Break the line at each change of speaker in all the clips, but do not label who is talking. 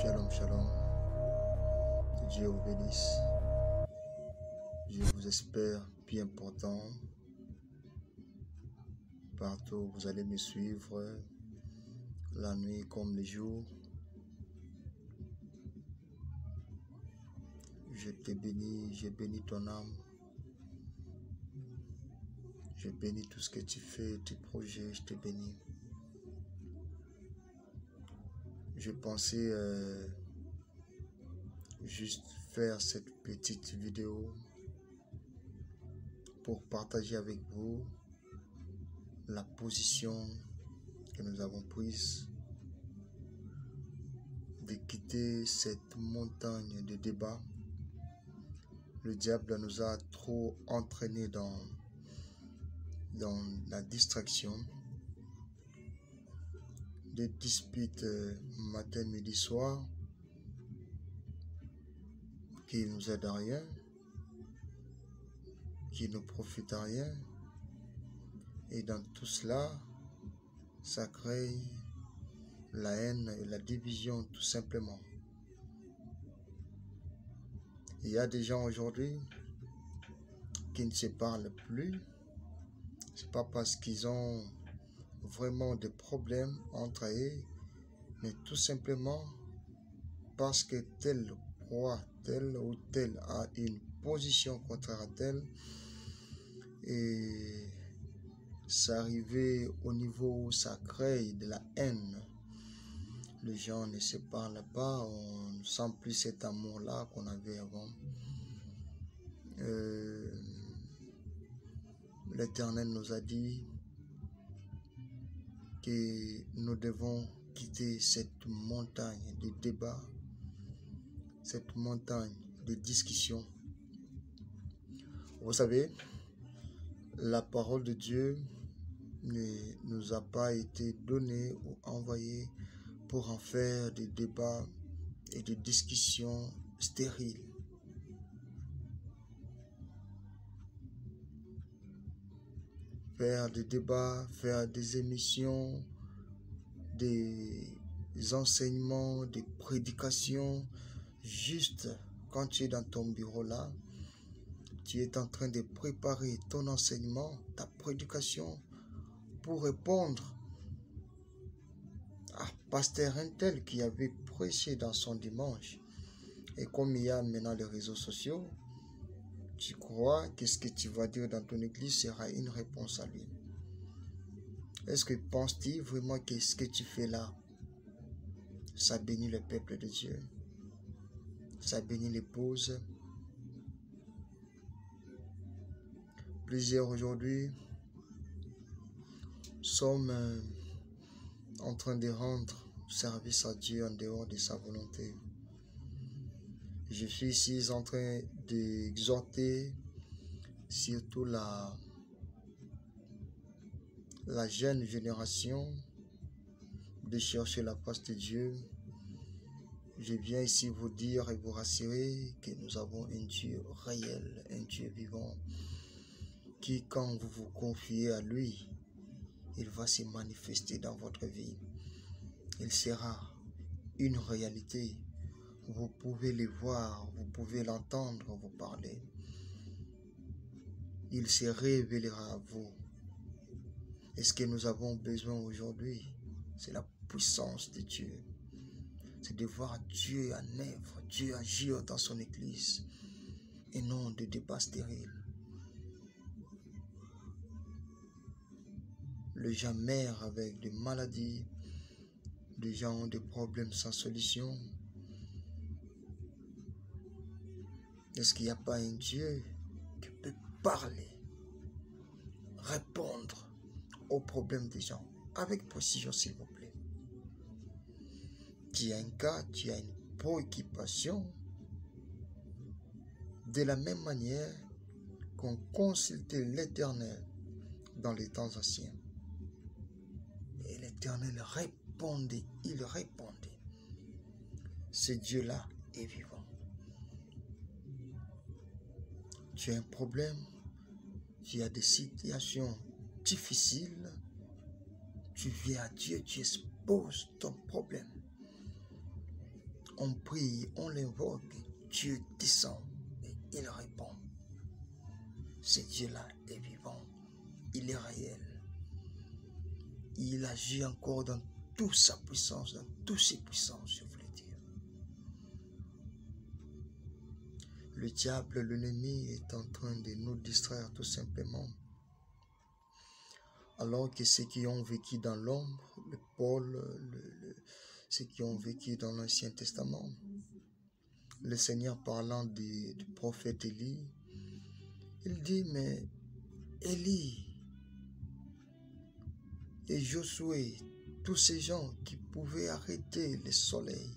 Shalom, shalom. Que Dieu vous bénisse. Je vous espère bien portant. Partout où vous allez me suivre, la nuit comme le jour. Je te bénis, je bénis ton âme. Je bénis tout ce que tu fais, tes projets, je te bénis. Je pensais juste faire cette petite vidéo pour partager avec vous la position que nous avons prise de quitter cette montagne de débat. Le diable nous a trop entraînés dans la distraction, des disputes matin, midi, soir, qui ne nous aident à rien, qui ne profitent à rien. Et dans tout cela, ça crée la haine et la division tout simplement. Il y a des gens aujourd'hui qui ne se parlent plus. C'est pas parce qu'ils ont vraiment des problèmes entre eux, mais tout simplement parce que tel croit, tel ou tel a une position contraire à tel, et ça arrivé au niveau où ça crée de la haine. Les gens ne se parlent pas, on ne sent plus cet amour-là qu'on avait avant. L'Éternel nous a dit que nous devons quitter cette montagne de débat, cette montagne de discussion. Vous savez, la parole de Dieu ne nous a pas été donnée ou envoyée pour en faire des débats et des discussions stériles. Faire des débats, faire des émissions, des enseignements, des prédications, juste quand tu es dans ton bureau là, tu es en train de préparer ton enseignement, ta prédication, pour répondre à pasteur Intel qui avait prêché dans son dimanche. Et comme il y a maintenant les réseaux sociaux, tu crois que ce que tu vas dire dans ton église sera une réponse à lui. Est-ce que penses-tu vraiment que ce que tu fais là, ça bénit le peuple de Dieu? Ça bénit l'épouse? Plusieurs aujourd'hui sommes en train de rendre service à Dieu en dehors de sa volonté. Je suis ici en train d'exhorter surtout la jeune génération de chercher la face de Dieu. Je viens ici vous dire et vous rassurer que nous avons un Dieu réel, un Dieu vivant, qui quand vous vous confiez à lui, il va se manifester dans votre vie. Il sera une réalité. Vous pouvez le voir, vous pouvez l'entendre vous parler. Il se révélera à vous. Et ce que nous avons besoin aujourd'hui, c'est la puissance de Dieu. C'est de voir Dieu en œuvre, Dieu agir dans son église, et non de débats stériles. Les gens meurent avec des maladies, des gens ont des problèmes sans solution. Est-ce qu'il n'y a pas un Dieu qui peut parler, répondre aux problèmes des gens avec précision, s'il vous plaît? Tu as un cas, tu as une préoccupation, de la même manière qu'on consultait l'Éternel dans les temps anciens. Et l'Éternel répondait, il répondait. Ce Dieu-là est vivant. Tu as un problème, tu as des situations difficiles, tu viens à Dieu, tu exposes ton problème. On prie, on l'invoque, Dieu descend et il répond. Ce Dieu-là est vivant, il est réel. Il agit encore dans toute sa puissance, dans toutes ses puissances, je voulais dire. Le diable, l'ennemi, est en train de nous distraire tout simplement. Alors que ceux qui ont vécu dans l'ombre, le Paul, ceux qui ont vécu dans l'Ancien Testament, le Seigneur parlant du prophète Élie, il dit, mais Élie et Josué, tous ces gens qui pouvaient arrêter le soleil,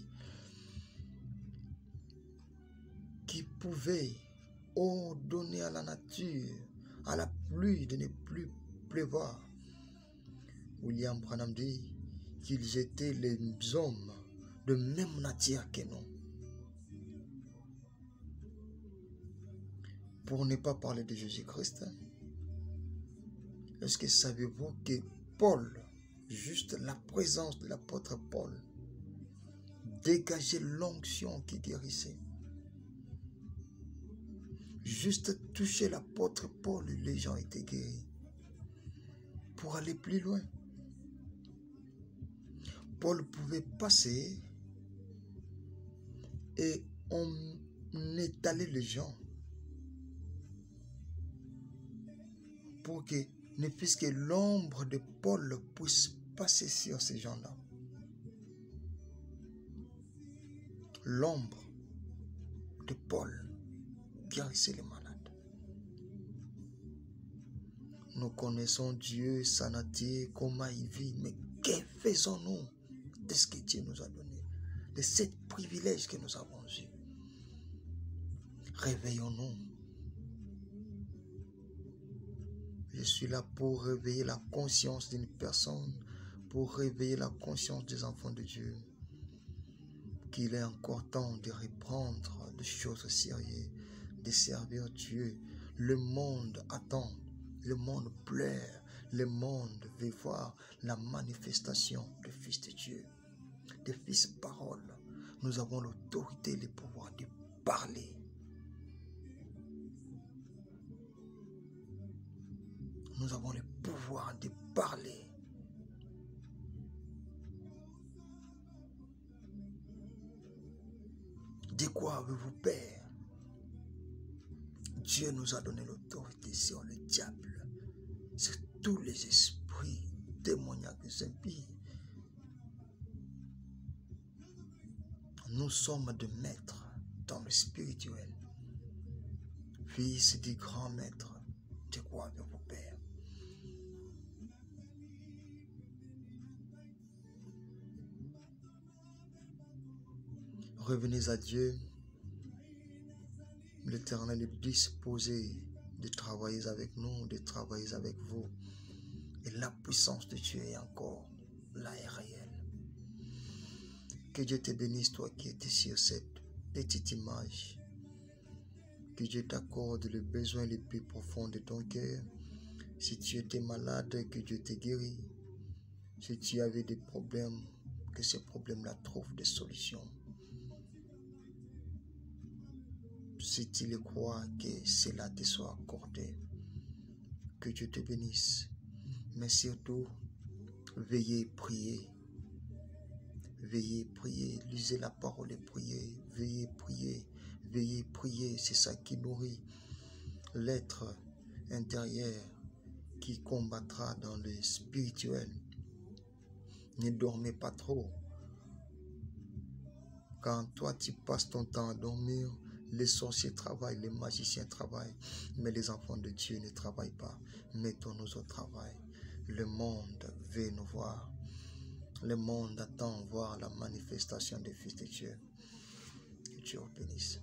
qui pouvaient ordonner à la nature, à la pluie de ne plus pleuvoir. William Branham dit qu'ils étaient les hommes de même nature que nous. Pour ne pas parler de Jésus-Christ, est-ce que savez-vous que Paul, juste la présence de l'apôtre Paul, dégageait l'onction qui guérissait? Juste toucher l'apôtre Paul, les gens étaient guéris. Pour aller plus loin, Paul pouvait passer et on étalait les gens pour que ne puisse que l'ombre de Paul puisse passer sur ces gens-là. L'ombre de Paul guérissait les malades. Nous connaissons Dieu, sa nature, comment il vit, mais que faisons-nous de ce que Dieu nous a donné, de ce privilège que nous avons eu? Réveillons-nous. Je suis là pour réveiller la conscience d'une personne, pour réveiller la conscience des enfants de Dieu, qu'il est encore temps de reprendre des choses sérieuses, de servir Dieu. Le monde attend, le monde pleure, le monde veut voir la manifestation du Fils de Dieu, des Fils parole. Nous avons l'autorité et le pouvoir de parler. Nous avons le pouvoir de parler. De quoi avez-vous peur? Dieu nous a donné l'autorité sur le diable, sur tous les esprits démoniaques impies. Nous sommes des maîtres dans le spirituel. Fils du grand maître, de quoi avez-vous peur? Revenez à Dieu. L'Éternel est disposé de travailler avec nous, de travailler avec vous. Et la puissance de Dieu est encore là et réelle. Que Dieu te bénisse, toi qui étais sur cette petite image. Que Dieu t'accorde le besoin le plus profond de ton cœur. Si tu étais malade, que Dieu te guérit. Si tu avais des problèmes, que ces problèmes-là trouvent des solutions. Si tu le crois, que cela te soit accordé. Que Dieu te bénisse. Mais surtout, veillez prier. Veillez prier. Lisez la parole et priez. Veillez prier. Veillez prier. C'est ça qui nourrit l'être intérieur qui combattra dans le spirituel. Ne dormez pas trop. Quand toi tu passes ton temps à dormir, les sorciers travaillent, les magiciens travaillent, mais les enfants de Dieu ne travaillent pas. Mettons-nous au travail. Le monde veut nous voir. Le monde attend voir la manifestation des fils de Dieu. Que Dieu vous bénisse.